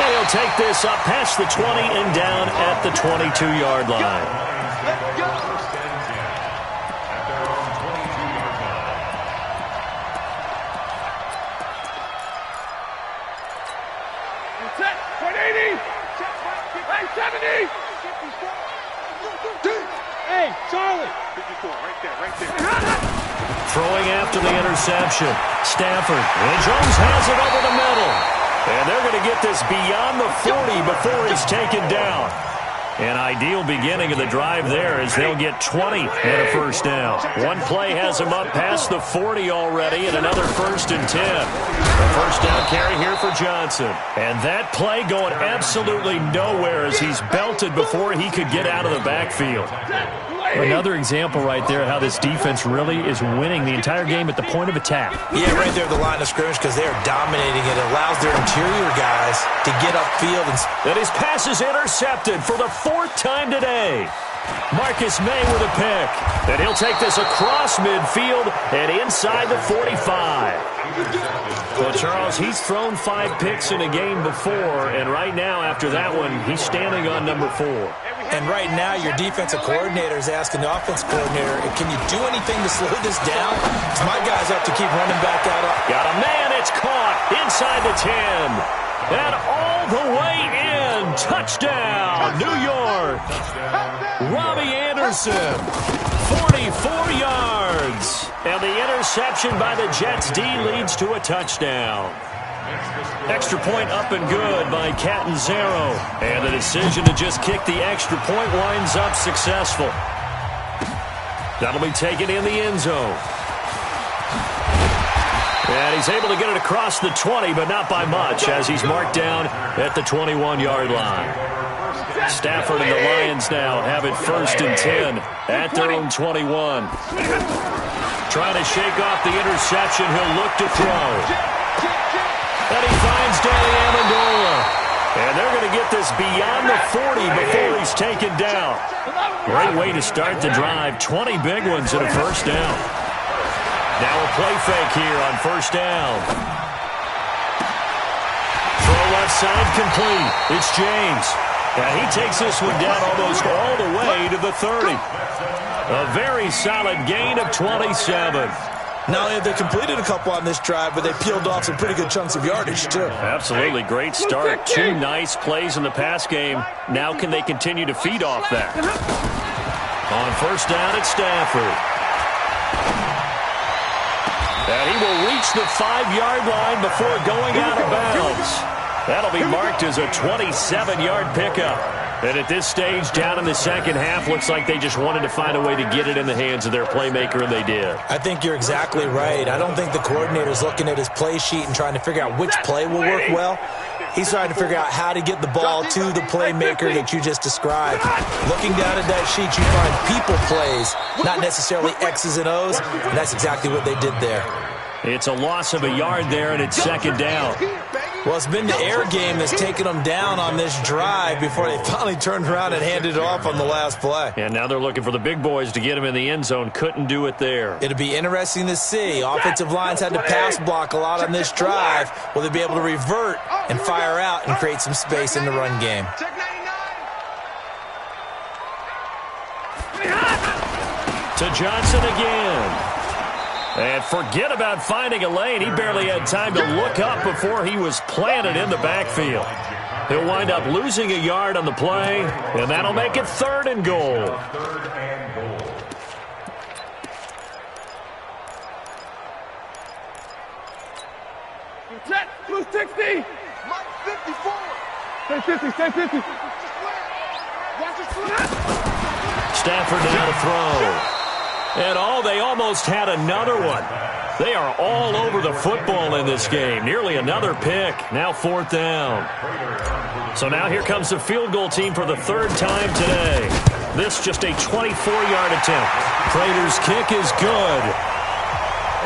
And he'll take this up past the 20 and down at the 22-yard line. Hey, Charlie! 54, right there. Throwing after the interception. Stafford. And Jones has it over the middle. And they're going to get this beyond the 40 before he's taken down. An ideal beginning of the drive there as they'll get 20 and a first down. One play has them up past the 40 already and another 1st and 10. A first down carry here for Johnson. And that play going absolutely nowhere as he's belted before he could get out of the backfield. Another example right there how this defense really is winning the entire game at the point of attack. Yeah, right there at the line of scrimmage because they are dominating it. It allows their interior guys to get upfield. And his pass is intercepted for the 4th time today. Marcus May with a pick. And he'll take this across midfield and inside the 45. Well, Charles, he's thrown 5 picks in a game before, and right now after that one, he's standing on number 4. And right now, your defensive coordinator is asking the offensive coordinator, can you do anything to slow this down? Because my guys have to keep running back out. Got a man, it's caught inside the 10. And all the way in. Touchdown, New York. Robbie Anderson, 44 yards. And the interception by the Jets D leads to a touchdown. Extra point up and good by Catanzaro. And the decision to just kick the extra point winds up successful. That'll be taken in the end zone. And he's able to get it across the 20, but not by much, as he's marked down at the 21-yard line. Stafford and the Lions now have it 1st and 10 at their own 21. Trying to shake off the interception. He'll look to throw. And he finds Danny Amendola. And they're going to get this beyond the 40 before he's taken down. Great way to start the drive. 20 big ones and a first down. Now a play fake here on first down. Throw left side complete. It's James. And he takes this one down almost all the way to the 30. A very solid gain of 27. Not only have they completed a couple on this drive, but they peeled off some pretty good chunks of yardage, too. Absolutely. Great start. 2 nice plays in the pass game. Now can they continue to feed off that? On first down at Stafford. And he will reach the 5-yard line before going out of bounds. That'll be marked as a 27-yard pickup. And at this stage, down in the second half, looks like they just wanted to find a way to get it in the hands of their playmaker, and they did. I think you're exactly right. I don't think the coordinator's looking at his play sheet and trying to figure out which play will work well. He's trying to figure out how to get the ball to the playmaker that you just described. Looking down at that sheet, you find people plays, not necessarily X's and O's, and that's exactly what they did there. It's a loss of a yard there, and it's second down. Well, it's been the air game that's taken them down on this drive before they finally turned around and handed it off on the last play. And now they're looking for the big boys to get him in the end zone. Couldn't do it there. It'll be interesting to see. Offensive lines had to pass block a lot on this drive. Will they be able to revert and fire out and create some space in the run game? To Johnson again. And forget about finding a lane. He barely had time to look up before he was planted in the backfield. He'll wind up losing a yard on the play, and that'll make it 3rd and goal. Blue 60. Mike 54. Stay 50, stay 50. Stafford now to throw. And they almost had another one. They are all over the football in this game. Nearly another pick. Now 4th down. So now here comes the field goal team for the 3rd time today. This just a 24-yard attempt. Prater's kick is good.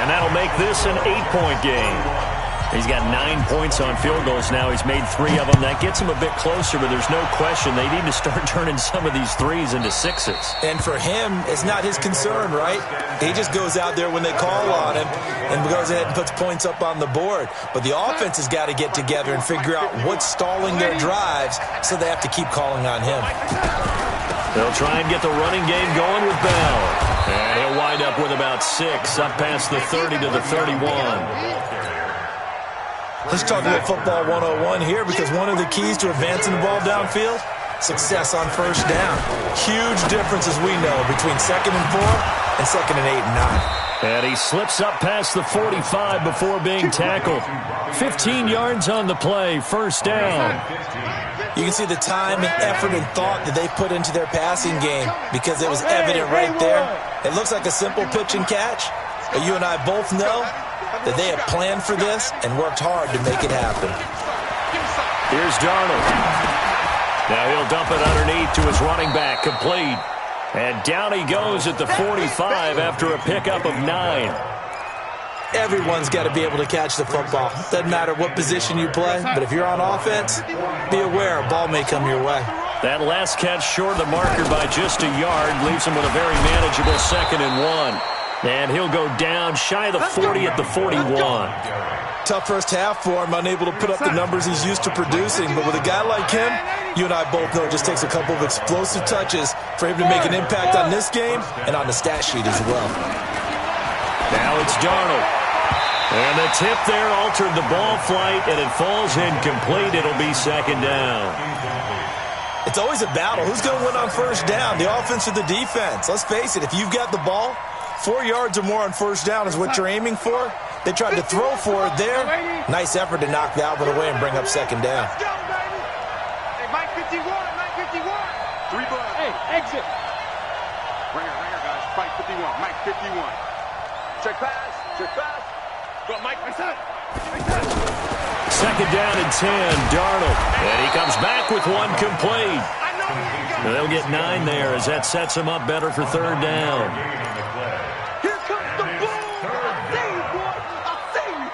And that'll make this an 8-point game. He's got 9 points on field goals now. He's made 3 of them. That gets him a bit closer, but there's no question they need to start turning some of these threes into sixes. And for him, it's not his concern, right? He just goes out there when they call on him and goes ahead and puts points up on the board. But the offense has got to get together and figure out what's stalling their drives, so they have to keep calling on him. They'll try and get the running game going with Bell. And he'll wind up with about 6, up past the 30 to the 31. Let's talk about football 101 here, because one of the keys to advancing the ball downfield, success on first down. Huge difference, as we know, between 2nd and 4 and 2nd and 8 and 9. And he slips up past the 45 before being tackled. 15 yards on the play, first down. You can see the time and effort and thought that they put into their passing game, because it was evident right there. It looks like a simple pitch and catch, but you and I both know that they have planned for this and worked hard to make it happen. Here's Darnold. Now he'll dump it underneath to his running back, complete. And down he goes at the 45 after a pickup of 9. Everyone's got to be able to catch the football. Doesn't matter what position you play, but if you're on offense, be aware a ball may come your way. That last catch short of the marker by just a yard leaves him with a very manageable 2nd and 1. And he'll go down shy of the 40 at the 41. Tough first half for him, unable to put up the numbers he's used to producing. But with a guy like him, you and I both know it just takes a couple of explosive touches for him to make an impact on this game and on the stat sheet as well. Now it's Darnold. And the tip there altered the ball flight, and it falls incomplete. It'll be 2nd down. It's always a battle. Who's going to win on first down, the offense or the defense? Let's face it, if you've got the ball, 4 yards or more on first down is what you're aiming for. They tried to throw for it there. Nice effort to knock that one away and bring up 2nd down. Let's go, baby. Hey, Mike 51, Mike 51. 3 blood. Hey, exit. Ringer, guys. Mike 51, Mike 51. Check pass, check pass. Go, Mike, my son. 2nd down and 10, Darnold. And he comes back with one complete. They'll get 9 there as that sets him up better for 3rd down. Here comes the ball. I see you, boy. I see you.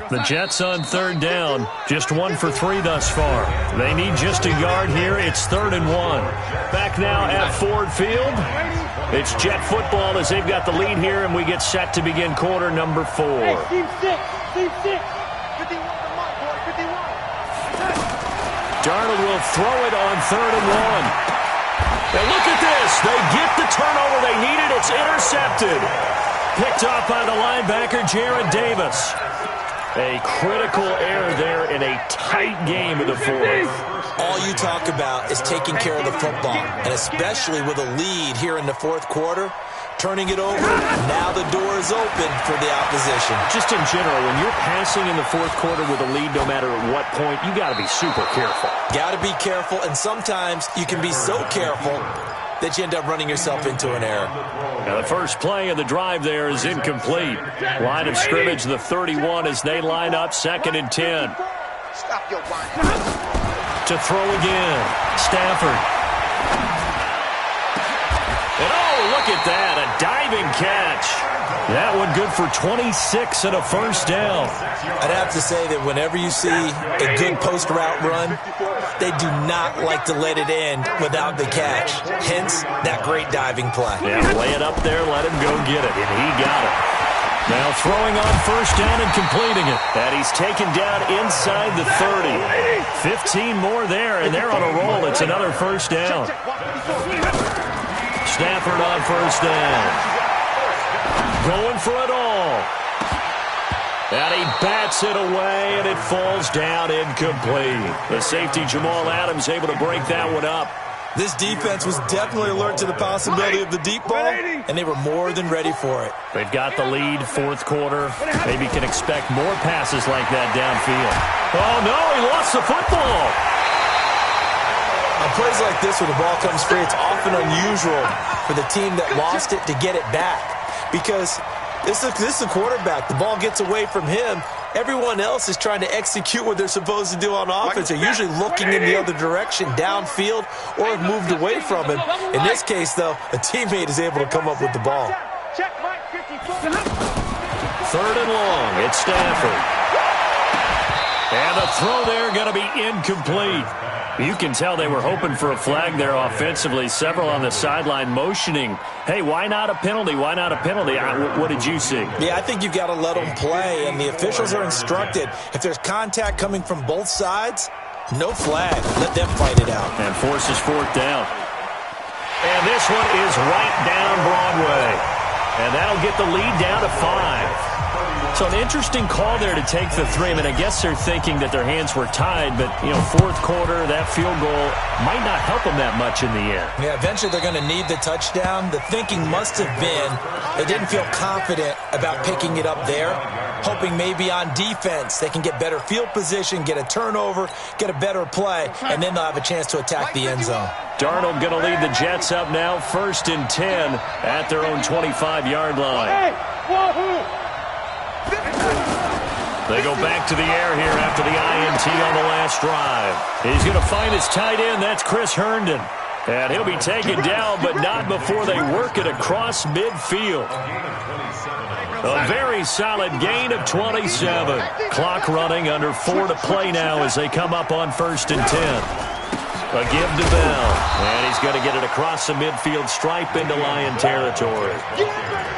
The Jets on 3rd down, just 1 for 3 thus far. They need just a yard here. It's 3rd and 1. Back now at Ford Field. It's Jet football as they've got the lead here, and we get set to begin quarter number 4. Hey, team 6, team 6. 51 to Mike, boy, 51. Darnold will throw it on 3rd and 1. And look at this. They get the turnover they needed. It's intercepted. Picked off by the linebacker, Jared Davis. A critical error there in a tight game of the 4th. All you talk about is taking care of the football, and especially with a lead here in the 4th quarter, turning it over, now the door is open for the opposition. Just in general, when you're passing in the 4th quarter with a lead, no matter at what point, you got to be super careful. Got to be careful, and sometimes you can be so careful that you end up running yourself into an error. Now the first play of the drive there is incomplete. Line of scrimmage, the 31, as they line up 2nd and 10. Stop your whining. To throw again, Stafford. And oh, look at that, a diving catch. That one good for 26 and a first down. I'd have to say that whenever you see a good post route run, they do not like to let it end without the catch. Hence, that great diving play. Yeah, lay it up there, let him go get it, and he got it. Now throwing on first down and completing it. And he's taken down inside the 30. 15 more there, and they're on a roll. It's another first down. Stafford on first down. Going for it all. And he bats it away, and it falls down incomplete. The safety, Jamal Adams, able to break that one up. This defense was definitely alert to the possibility of the deep ball, and they were more than ready for it. They've got the lead, 4th quarter. Maybe can expect more passes like that downfield. Oh, no, he lost the football. On plays like this where the ball comes free, it's often unusual for the team that lost it to get it back, because this is a quarterback. The ball gets away from him, Everyone else is trying to execute what they're supposed to do on offense. They're usually looking in the other direction, downfield, or have moved away from him. In this case, though, a teammate is able to come up with the ball. Third and long, it's Stafford. And the throw there going to be incomplete. You can tell they were hoping for a flag there offensively. Several on the sideline motioning, hey, why not a penalty? Why not a penalty? What did you see? Yeah, I think you've got to let them play, and the officials are instructed. If there's contact coming from both sides, no flag. Let them fight it out. And forces fourth down. And this one is right down Broadway. And that'll get the lead down to 5. So an interesting call there to take the 3. I mean, I guess they're thinking that their hands were tied, but, you know, fourth quarter, that field goal might not help them that much in the end. Yeah, eventually they're going to need the touchdown. The thinking must have been they didn't feel confident about picking it up there, hoping maybe on defense they can get better field position, get a turnover, get a better play, and then they'll have a chance to attack the end zone. Darnold going to lead the Jets up now, 1st and 10 at their own 25-yard line. They go back to the air here after the INT on the last drive. He's going to find his tight end. That's Chris Herndon. And he'll be taken down, but not before they work it across midfield. A very solid gain of 27. Clock running, under 4 to play now as they come up on 1st and 10. A give to Bell. And he's going to get it across the midfield stripe into Lion territory.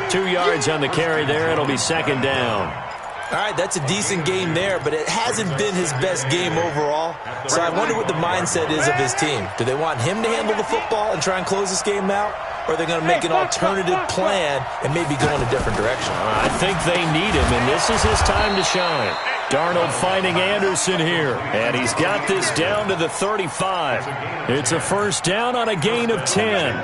2 yards on the carry there. It'll be 2nd down. All right, that's a decent game there, but it hasn't been his best game overall. So I wonder what the mindset is of his team. Do they want him to handle the football and try and close this game out? Or are they going to make an alternative plan and maybe go in a different direction? I think they need him, and this is his time to shine. Darnold finding Anderson here, and he's got this down to the 35. It's a 1st down on a gain of 10.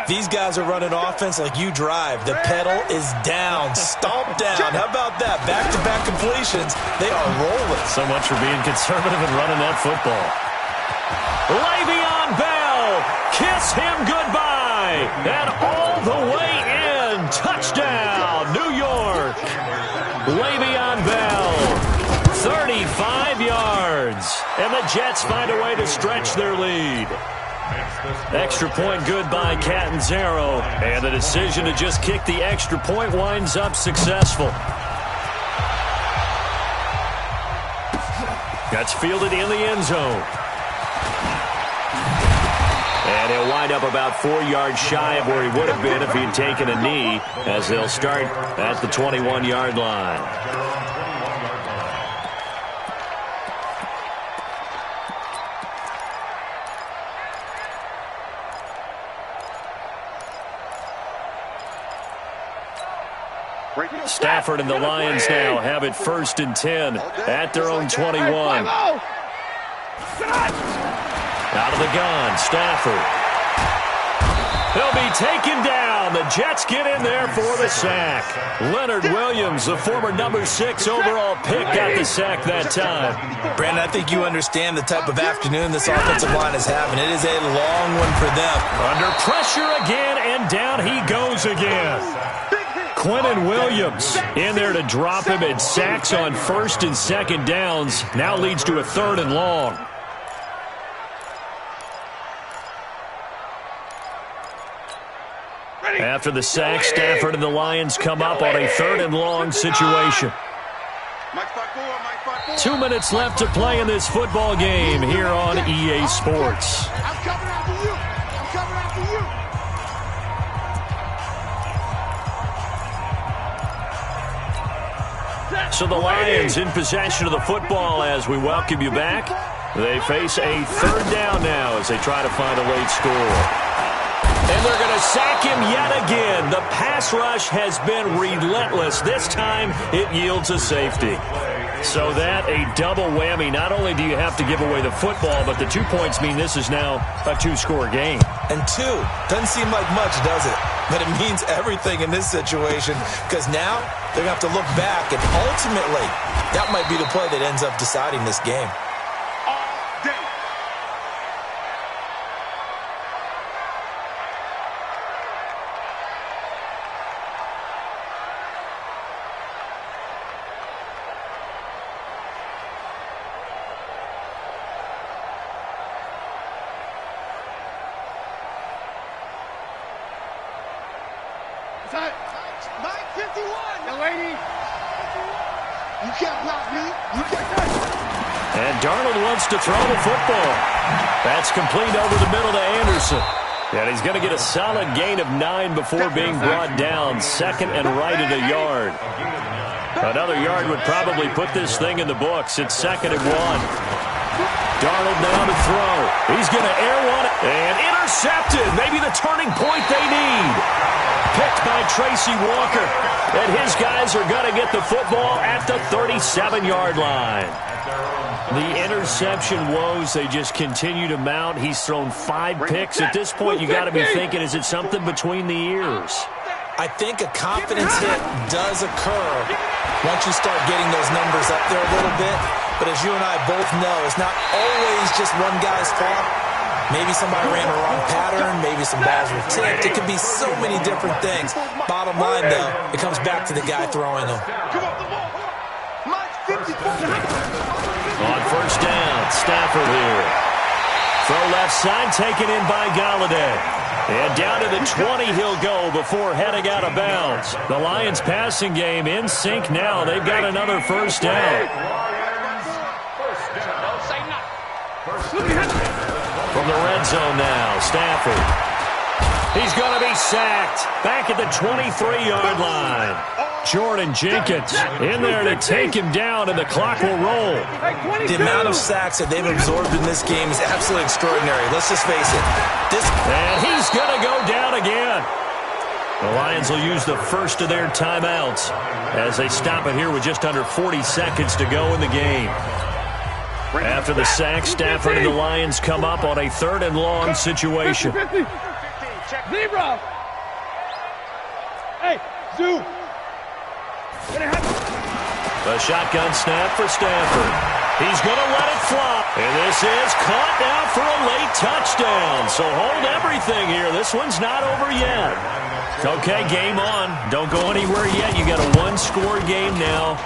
These guys are running offense like you drive. The pedal is down, stomped down. How about that? Back-to-back completions. They are rolling. So much for being conservative and running that football. Le'Veon Bell, kiss him goodbye. And all the way in. Touchdown, New York. Le'Veon Bell, 35 yards. And the Jets find a way to stretch their lead. Extra point good by Catanzaro. And the decision to just kick the extra point winds up successful. That's fielded in the end zone. And he'll wind up about 4 yards shy of where he would have been if he'd taken a knee, as they'll start at the 21-yard line. Stafford and the Lions now have it 1st and 10 at their own 21. Out of the gun, Stafford. He'll be taken down. The Jets get in there for the sack. Leonard Williams, the former number 6 overall pick, got the sack that time. Brandon, I think you understand the type of afternoon this offensive line is having. It is a long one for them. Under pressure again, and down he goes again. Quinnen Williams in there to drop him, and sacks on 1st and 2nd downs. Now leads to a 3rd and long. After the sack, Stafford and the Lions come up on a 3rd and long situation. 2 minutes left to play in this football game here on EA Sports. I'm coming after you. I'm coming after you. So the Lions in possession of the football as we welcome you back. They face a 3rd down now as they try to find a late score. And they're going to sack him yet again. The pass rush has been relentless. This time it yields a safety. So that a double whammy. Not only do you have to give away the football, but the 2 points mean this is now a 2-score game. And 2 doesn't seem like much, does it? But it means everything in this situation, because now they're going to have to look back, and ultimately that might be the play that ends up deciding this game. 9:51. Young lady. You can't block me. You can't. And Darnold wants to throw the football. That's complete over the middle to Anderson. And he's going to get a solid gain of 9 before being brought down. Second and right at a yard. Another yard would probably put this thing in the books. It's 2nd and 1. Darnold now to throw. He's going to air one and intercepted. Maybe the turning point they need. Picked by Tracy Walker. And his guys are going to get the football at the 37-yard line. The interception woes, they just continue to mount. He's thrown 5 picks. At this point, you got to be thinking, is it something between the ears? I think a confidence hit does occur once you start getting those numbers up there a little bit. But as you and I both know, it's not always just one guy's fault. Maybe somebody ran a wrong pattern. Maybe some balls were tipped. It could be so many different things. Bottom line, though, it comes back to the guy throwing them. On first down, Stafford here. Throw left side, taken in by Galladay. And down to the 20 he'll go before heading out of bounds. The Lions passing game in sync now. They've got another first down. From the red zone now, Stafford. He's going to be sacked. Back at the 23-yard line. Jordan Jenkins in there to take him down, and the clock will roll. The amount of sacks that they've absorbed in this game is absolutely extraordinary. Let's just face it. And he's going to go down again. The Lions will use the first of their timeouts as they stop it here with just under 40 seconds to go in the game. After the sack, Stafford and the Lions come up on a 3rd and long situation. 50. Zebra. Hey, Zoo. The shotgun snap for Stafford. He's going to let it fly. And this is caught now for a late touchdown. So hold everything here. This one's not over yet. Okay, game on. Don't go anywhere yet. You got a 1-score game now.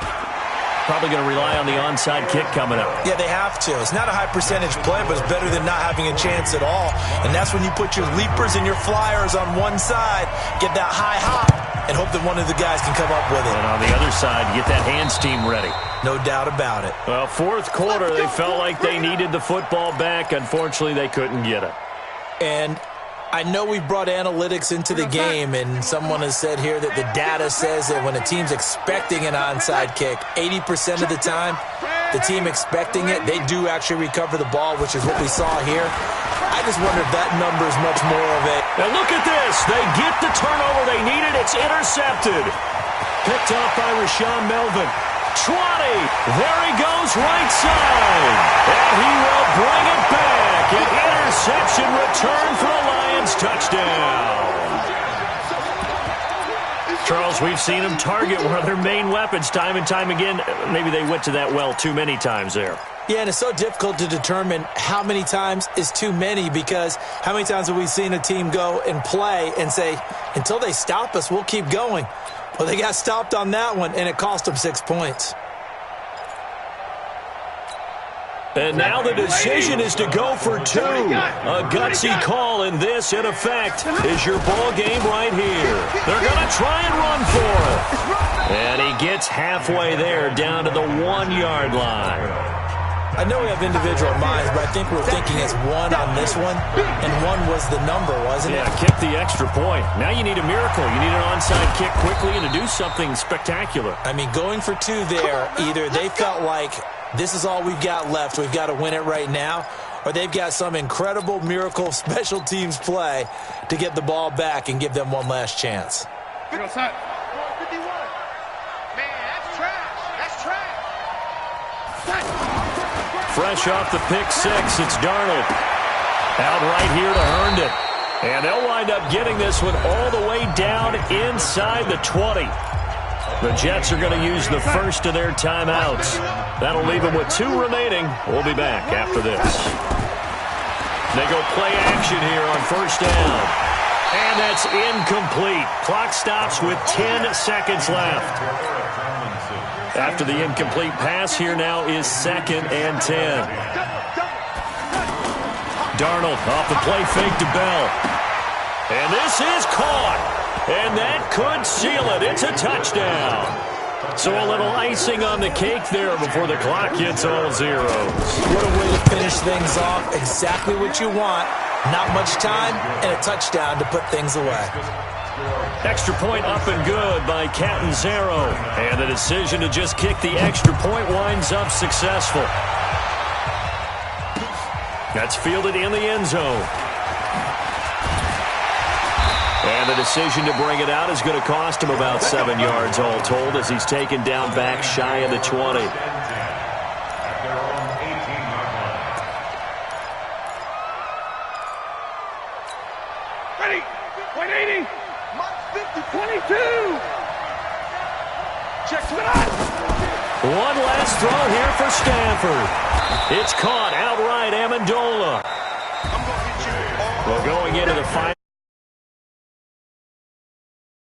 Probably going to rely on the onside kick coming up. Yeah, they have to. It's not a high percentage play, but it's better than not having a chance at all. And that's when you put your leapers and your flyers on one side, get that high hop, and hope that one of the guys can come up with it. And on the other side, get that hands team ready. No doubt about it. Well, 4th quarter, they felt like they needed the football back. Unfortunately, they couldn't get it. And I know we brought analytics into the game, and someone has said here that the data says that when a team's expecting an onside kick, 80% of the time, the team expecting it, they do actually recover the ball, which is what we saw here. I just wonder if that number is much more of a... And look at this. They get the turnover they needed. It's intercepted. Picked off by Rashawn Melvin. 20. There he goes right side. And he will bring it back. An interception return for the Lions touchdown. Charles, we've seen them target one of their main weapons time and time again. Maybe they went to that well too many times there. Yeah, and it's so difficult to determine how many times is too many, because how many times have we seen a team go and play and say, until they stop us, we'll keep going. Well, they got stopped on that one, and it cost them 6 points. And now the decision is to go for 2. A gutsy call, and this, in effect, is your ball game right here. They're going to try and run for it. And he gets halfway there, down to the 1-yard line. I know we have individual minds, but I think we're thinking it's 1 on this one, and 1 was the number, wasn't it? Yeah, kick the extra point. Now you need a miracle. You need an onside kick quickly and to do something spectacular. I mean, going for 2 there, either they felt like this is all we've got left, we've got to win it right now, or they've got some incredible miracle special teams play to get the ball back and give them one last chance. Man, that's trash. That's trash. Fresh off the pick 6, it's Darnold. Out right here to Herndon. And they'll wind up getting this one all the way down inside the 20. The Jets are going to use the first of their timeouts. That'll leave them with 2 remaining. We'll be back after this. They go play action here on first down. And that's incomplete. Clock stops with 10 seconds left. After the incomplete pass, here now is 2nd and 10. Darnold off the play fake to Bell. And this is caught. And that could seal it. It's a touchdown. So a little icing on the cake there before the clock hits all zeros. What a way to finish things off. Exactly what you want. Not much time and a touchdown to put things away. Extra point up and good by Catanzaro. And the decision to just kick the extra point winds up successful. That's fielded in the end zone. And the decision to bring it out is going to cost him about 7 yards all told as he's taken down back shy of the 20. Ready. 180. 22. Check that. One last throw here for Stanford. It's caught outright. Amendola. I'm going to hit you all. Well, going into the final.